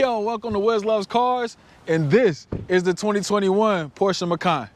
Yo, welcome to WizLovesCars, and this is the 2021 Porsche Macan.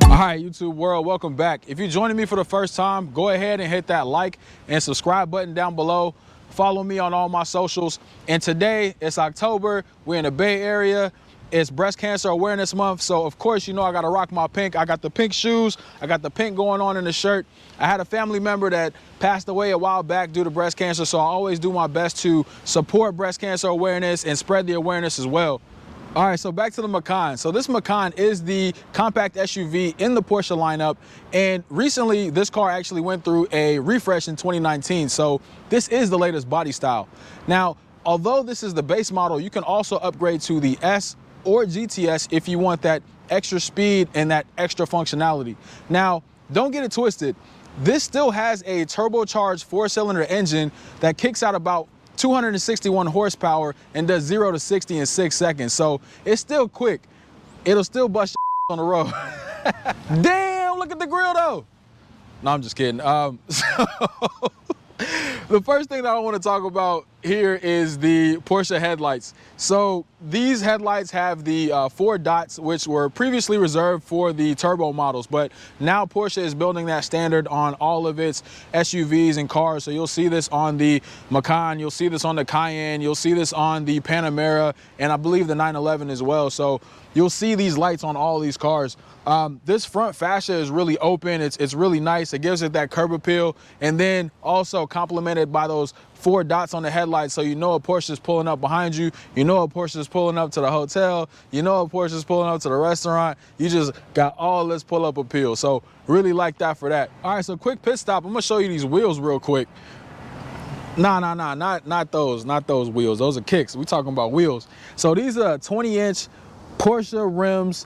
All right, YouTube world, welcome back. If you're joining me for the first time, go ahead and hit that like and subscribe button down below. Follow me on all my socials. And today, it's October. We're in the Bay Area. It's Breast Cancer Awareness Month. So, of course, you know I got to rock my pink. I got the pink shoes. I got the pink going on in the shirt. I had a family member that passed away a while back due to breast cancer. So I always do my best to support breast cancer awareness and spread the awareness as well. All right, so back to the Macan. So this Macan is the compact SUV in the Porsche lineup. And recently, this car actually went through a refresh in 2019. So this is the latest body style. Now, although this is the base model, you can also upgrade to the S or GTS if you want that extra speed and that extra functionality. Now, don't get it twisted. This still has a turbocharged 4-cylinder engine that kicks out about 261 horsepower and does 0 to 60 in 6 seconds. So it's still quick. It'll still bust your on the road. Damn, look at the grill though. No, I'm just kidding. The first thing that I want to talk about here is the Porsche headlights. So these headlights have the 4 dots, which were previously reserved for the turbo models, but now Porsche is building that standard on all of its SUVs and cars. So you'll see this on the Macan, you'll see this on the Cayenne, you'll see this on the Panamera, and I believe the 911 as well. So you'll see these lights on all these cars. This front fascia is really open. It's really nice. It gives it that curb appeal, and then also complemented by those 4 dots on the headlights, so you know a Porsche is pulling up behind you, you know a Porsche is pulling up to the hotel, you know a Porsche is pulling up to the restaurant. You just got all this pull-up appeal. So really like that for that. All right, so quick pit stop. I'm gonna show you these wheels real quick. Not those wheels. Those are kicks. We talking about wheels. So these are 20-inch Porsche rims.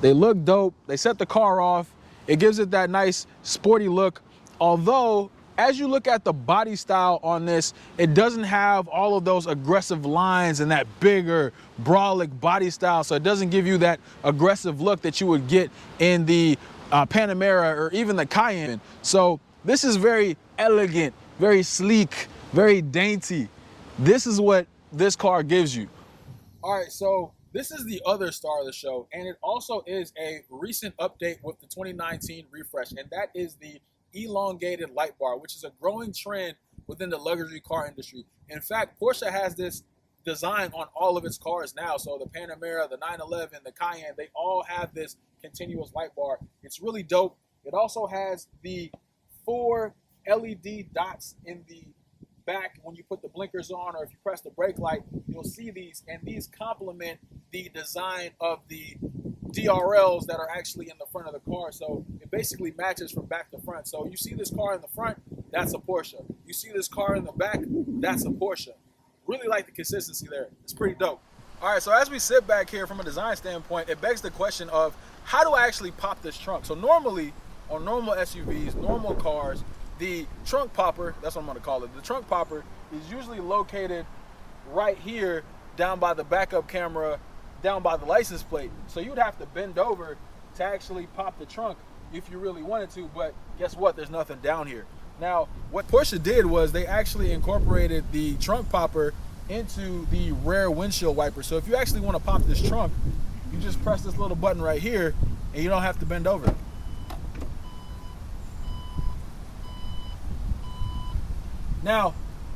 They look dope. They set the car off. It gives it that nice sporty look. Although, as you look at the body style on this, it doesn't have all of those aggressive lines and that bigger, brolic body style. So it doesn't give you that aggressive look that you would get in the Panamera or even the Cayenne. So this is very elegant, very sleek, very dainty. This is what this car gives you. All right, so this is the other star of the show, and it also is a recent update with the 2019 refresh, and that is the Elongated Light Bar, which is a growing trend within the luxury car industry. In fact, Porsche has this design on all of its cars now. So the Panamera, the 911, the Cayenne, they all have this continuous light bar. It's really dope. It also has the 4 LED dots in the back. When you put the blinkers on, or if you press the brake light, you'll see these, and these complement the design of the DRLs that are actually in the front of the car. So it basically matches from back to front. So you see this car in the front, that's a Porsche. You see this car in the back, that's a Porsche. Really like the consistency there. It's pretty dope. All right, so as we sit back here from a design standpoint, it begs the question of how do I actually pop this trunk? So normally on normal SUVs, normal cars, the trunk popper, that's what I'm gonna call it, the trunk popper is usually located right here down by the backup camera, down by the license plate. So you'd have to bend over to actually pop the trunk if you really wanted to, but guess what? There's nothing down here. Now, what Porsche did was they actually incorporated the trunk popper into the rear windshield wiper. So if you actually want to pop this trunk, you just press this little button right here and you don't have to bend over. Now,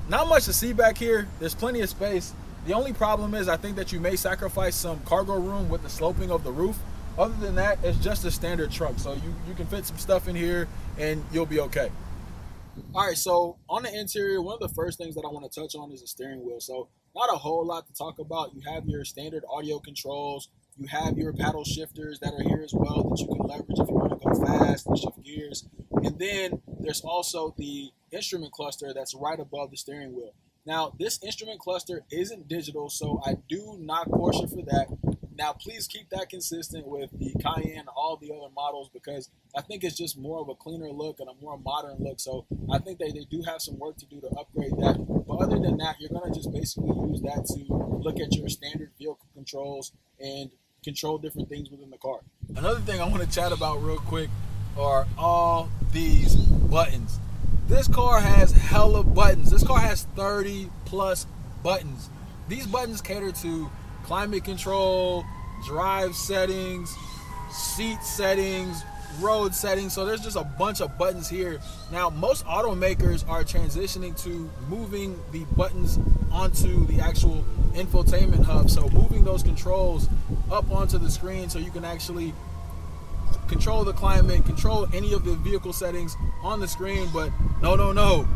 not much to see back here. There's plenty of space. The only problem is I think that you may sacrifice some cargo room with the sloping of the roof. Other than that, it's just a standard truck. So you can fit some stuff in here and you'll be okay. All right, so on the interior, one of the first things that I want to touch on is the steering wheel. So not a whole lot to talk about. You have your standard audio controls. You have your paddle shifters that are here as well that you can leverage if you want to go fast and shift gears. And then there's also the instrument cluster that's right above the steering wheel. Now, this instrument cluster isn't digital, so I do knock Porsche for that. Now, please keep that consistent with the Cayenne and all the other models, because I think it's just more of a cleaner look and a more modern look. So I think they do have some work to do to upgrade that. But other than that, you're going to just basically use that to look at your standard vehicle controls and control different things within the car. Another thing I want to chat about real quick are all these buttons. This car has hella buttons. This car has 30 plus buttons. These buttons cater to climate control, drive settings, seat settings, road settings. So there's just a bunch of buttons here. Now, most automakers are transitioning to moving the buttons onto the actual infotainment hub. So moving those controls up onto the screen so you can actually control the climate, control any of the vehicle settings on the screen. But no,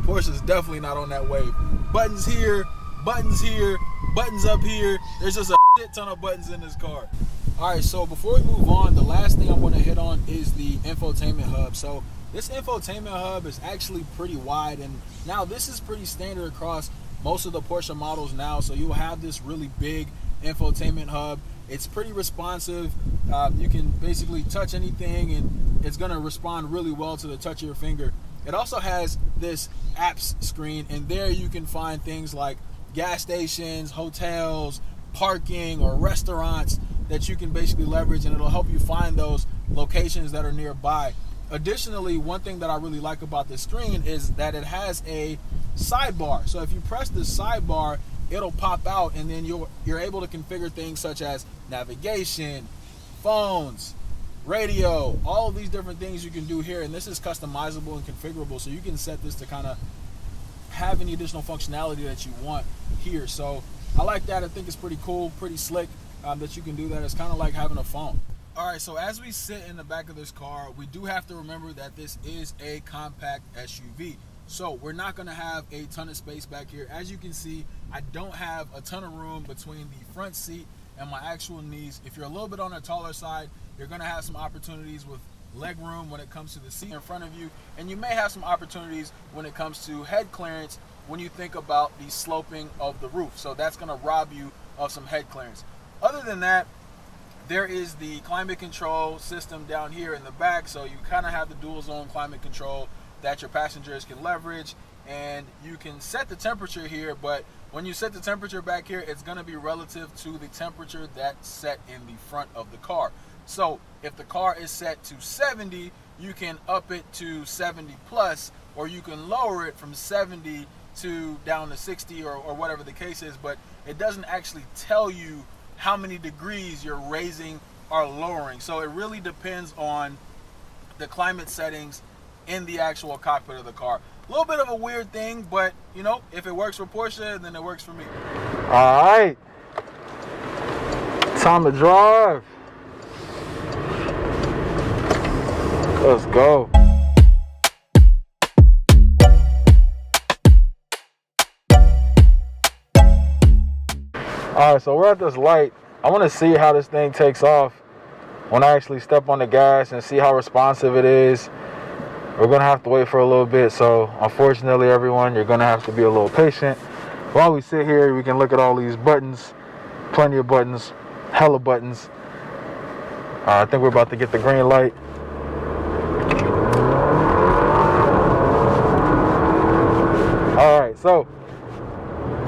Porsche is definitely not on that wave. Buttons here, buttons up here. There's just a shit ton of buttons in this car. All right, so before we move on, the last thing I'm going to hit on is the infotainment hub. So this infotainment hub is actually pretty wide, and now this is pretty standard across most of the Porsche models now. So you'll have this really big infotainment hub. It's pretty responsive. You can basically touch anything and it's going to respond really well to the touch of your finger. It also has this apps screen, and there you can find things like gas stations, hotels, parking, or restaurants that you can basically leverage, and it'll help you find those locations that are nearby. Additionally, one thing that I really like about this screen is that it has a sidebar. So if you press the sidebar, it'll pop out, and then you're able to configure things such as navigation, phones, radio, all of these different things you can do here. And this is customizable and configurable, so you can set this to kind of have any additional functionality that you want here. So I like that. I think it's pretty cool, pretty slick that you can do that. It's kind of like having a phone. All right, so as we sit in the back of this car, we do have to remember that this is a compact SUV. So we're not going to have a ton of space back here. As you can see, I don't have a ton of room between the front seat and my actual knees. If you're a little bit on the taller side, you're going to have some opportunities with leg room when it comes to the seat in front of you, and you may have some opportunities when it comes to head clearance when you think about the sloping of the roof. So that's going to rob you of some head clearance. Other than that, there is the climate control system down here in the back, so you kind of have the dual zone climate control that your passengers can leverage, and you can set the temperature here, but when you set the temperature back here, it's going to be relative to the temperature that's set in the front of the car. So if the car is set to 70, you can up it to 70 plus, or you can lower it from 70 to down to 60 or whatever the case is, but it doesn't actually tell you how many degrees you're raising or lowering. So it really depends on the climate settings in the actual cockpit of the car. A little bit of a weird thing, but you know, if it works for Porsche, then it works for me. All right, time to drive. Let's go. All right, so we're at this light. I want to see how this thing takes off when I actually step on the gas and see how responsive it is. We're going to have to wait for a little bit, so unfortunately, everyone, you're going to have to be a little patient. While we sit here, we can look at all these buttons, plenty of buttons, hella buttons. I think we're about to get the green light. All right, so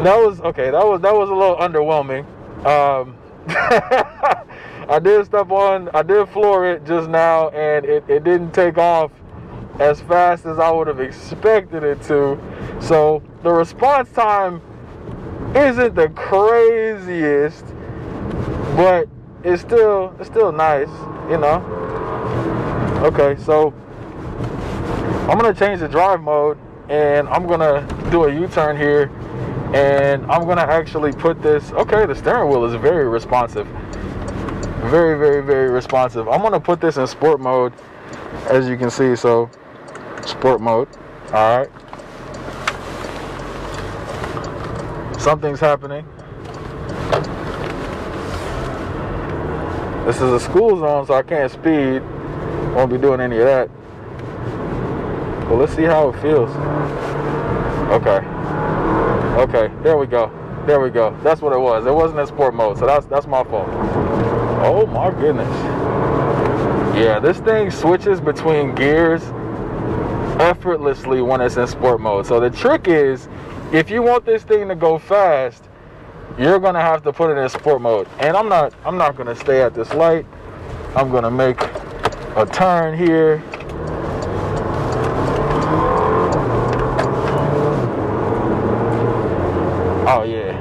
that was okay. That was a little underwhelming. I did floor it just now, and it didn't take off as fast as I would have expected it to. So the response time isn't the craziest, but it's still nice, you know. Okay, so I'm gonna change the drive mode, and I'm gonna do a U-turn here, and I'm gonna actually put this. Okay, the steering wheel is very responsive, very, very, very responsive. I'm gonna put this in sport mode, as you can see. So sport mode. All right, something's happening. This is a school zone, so I can't speed. Won't be doing any of that. Well, let's see how it feels. Okay. Okay, there we go. There we go. That's what it was. It wasn't in sport mode, so that's my fault. Oh my goodness. Yeah, this thing switches between gears effortlessly when it's in sport mode. So the trick is, if you want this thing to go fast, you're gonna have to put it in sport mode. And I'm not gonna stay at this light. I'm gonna make a turn here. Oh yeah,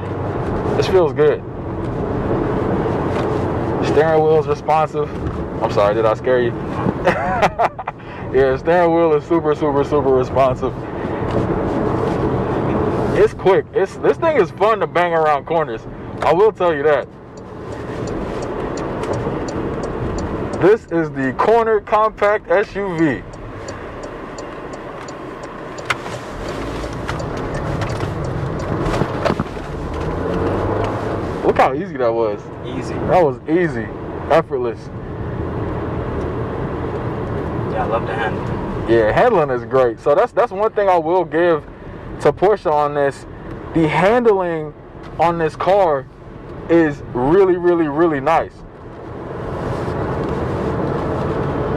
this feels good. Steering wheel is responsive. I'm sorry, did I scare you? Yeah, steering wheel is super responsive. It's quick. This thing is fun to bang around corners. I will tell you that. This is the corner compact SUV. Look how easy that was. Easy. That was easy. Effortless. Yeah, I love the handling. Yeah, handling is great. So that's one thing I will give to Porsche on this. The handling on this car is really nice.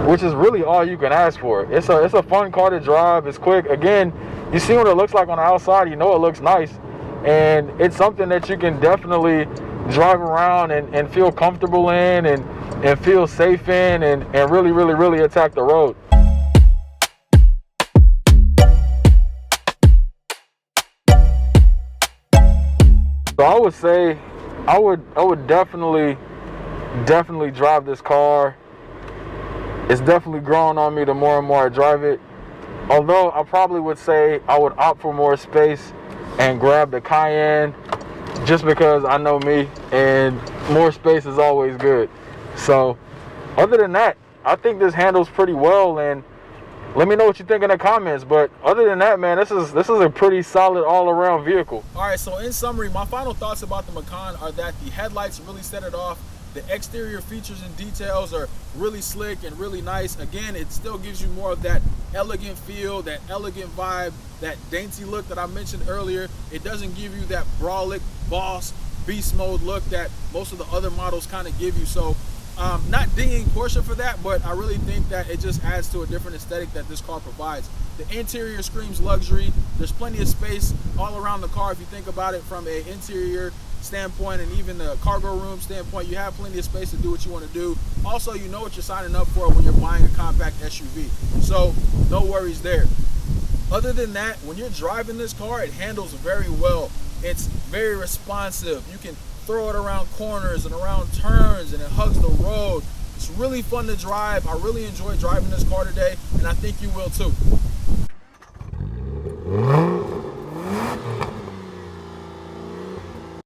Which is really all you can ask for. It's a fun car to drive. It's quick. Again, you see what it looks like on the outside. You know it looks nice. And it's something that you can definitely drive around and feel comfortable in and feel safe in and really attack the road. So I would say I would definitely drive this car. It's definitely growing on me the more and more I drive it. Although I probably would say I would opt for more space and grab the Cayenne, just because I know me and more space is always good. So other than that, I think this handles pretty well, and let me know what you think in the comments. But other than that, man, this is a pretty solid all-around vehicle. All right, so in summary, my final thoughts about the Macan are that the headlights really set it off. The exterior features and details are really slick and really nice. Again, it still gives you more of that elegant feel, that elegant vibe, that dainty look that I mentioned earlier. It doesn't give you that brolic, boss, beast mode look that most of the other models kind of give you. So not dinging Porsche for that, but I really think that it just adds to a different aesthetic that this car provides. The interior screams luxury. There's plenty of space all around the car if you think about it from an interior standpoint and even the cargo room standpoint. You have plenty of space to do what you want to do. Also, you know what you're signing up for when you're buying a compact SUV, so no worries there. Other than that, when you're driving this car, it handles very well. It's very responsive. You can throw it around corners and around turns, and it hugs the road. It's really fun to drive. I really enjoyed driving this car today, and I think you will too.